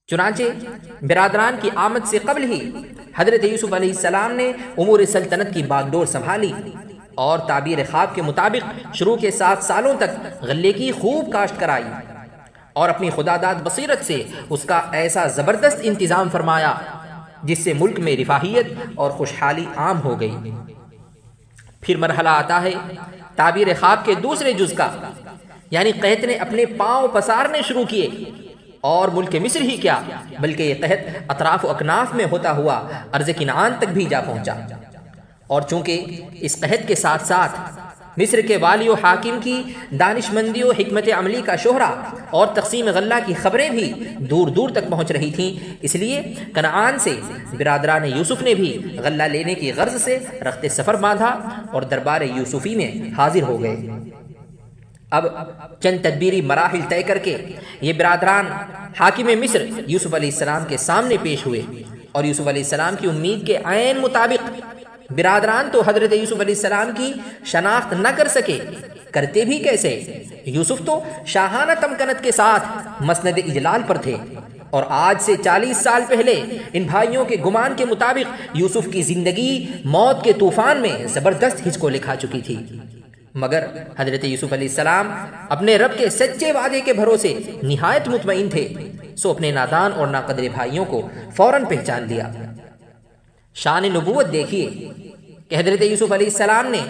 چنانچہ برادران کی آمد سے قبل ہی حضرت یوسف علیہ السلام نے امور سلطنت کی باغ ڈور سنبھالی اور تعبیر خواب کے مطابق شروع کے 7 سالوں تک غلے کی خوب کاشت کرائی اور اپنی خداداد بصیرت سے اس کا ایسا زبردست انتظام فرمایا جس سے ملک میں رفاہیت اور خوشحالی عام ہو گئی۔ پھر مرحلہ آتا ہے تعبیر خواب کے دوسرے جز کا، یعنی قحط نے اپنے پاؤں پسارنے شروع کیے، اور ملک مصر ہی کیا بلکہ یہ قحط اطراف و اکناف میں ہوتا ہوا ارض کنعان تک بھی جا پہنچا۔ اور چونکہ اس قحط کے ساتھ ساتھ مصر کے والی و حاکم کی دانش مندی و حکمت عملی کا شہرہ اور تقسیم غلہ کی خبریں بھی دور دور تک پہنچ رہی تھیں، اس لیے کنعان سے برادران یوسف نے بھی غلہ لینے کی غرض سے رخت سفر باندھا اور دربار یوسفی میں حاضر ہو گئے۔ اب چند تدبیری مراحل طے کر کے یہ برادران حاکم مصر یوسف علیہ السلام کے سامنے پیش ہوئے، اور یوسف علیہ السلام کی امید کے عین مطابق برادران تو حضرت یوسف علیہ السلام کی شناخت نہ کر سکے، کرتے بھی کیسے؟ یوسف تو شاہانہ تمکنت کے ساتھ مسند اجلال پر تھے، اور آج سے 40 سال پہلے ان بھائیوں کے گمان کے مطابق یوسف کی زندگی موت کے طوفان میں زبردست ہچکو لکھا چکی تھی، مگر حضرت یوسف علیہ السلام اپنے رب کے سچے وعدے کے بھروسے نہایت مطمئن تھے، سو اپنے نادان اور ناقدر بھائیوں کو فوراً پہچان لیا۔ شان نبوت دیکھیے کہ حضرت یوسف علیہ السلام نے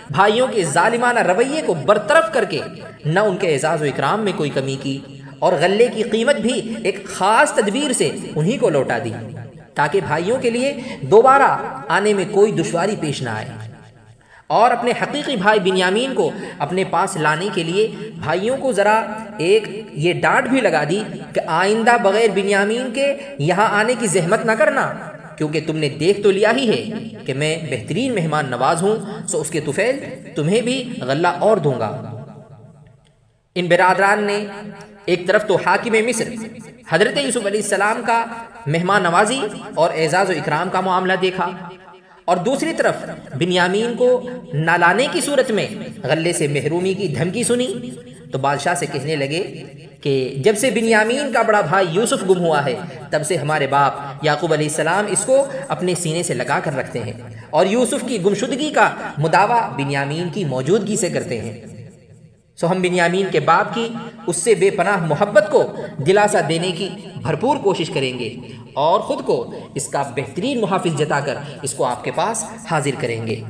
بھائیوں کے ظالمانہ رویے کو برطرف کر کے نہ ان کے اعزاز و اکرام میں کوئی کمی کی، اور غلے کی قیمت بھی ایک خاص تدبیر سے انہی کو لوٹا دی تاکہ بھائیوں کے لیے دوبارہ آنے میں کوئی دشواری پیش نہ آئے، اور اپنے حقیقی بھائی بنیامین کو اپنے پاس لانے کے لیے بھائیوں کو ذرا ایک یہ ڈانٹ بھی لگا دی کہ آئندہ بغیر بنیامین کے یہاں آنے کی زحمت نہ کرنا، کیونکہ تم نے دیکھ تو لیا ہی ہے کہ میں بہترین مہمان نواز ہوں، سو اس کے طفیل تمہیں بھی غلہ اور دوں گا۔ ان برادران نے ایک طرف تو حاکم مصر حضرت یوسف علیہ السلام کا مہمان نوازی اور اعزاز و اکرام کا معاملہ دیکھا، اور دوسری طرف بنیامین کو نہ لانے کی صورت میں غلے سے محرومی کی دھمکی سنی، تو بادشاہ سے کہنے لگے کہ جب سے بنیامین کا بڑا بھائی یوسف گم ہوا ہے تب سے ہمارے باپ یعقوب علیہ السلام اس کو اپنے سینے سے لگا کر رکھتے ہیں، اور یوسف کی گمشدگی کا مداوع بنیامین کی موجودگی سے کرتے ہیں، سو ہم بنیامین کے باپ کی اس سے بے پناہ محبت کو دلاسا دینے کی بھرپور کوشش کریں گے، اور خود کو اس کا بہترین محافظ جتا کر اس کو آپ کے پاس حاضر کریں گے۔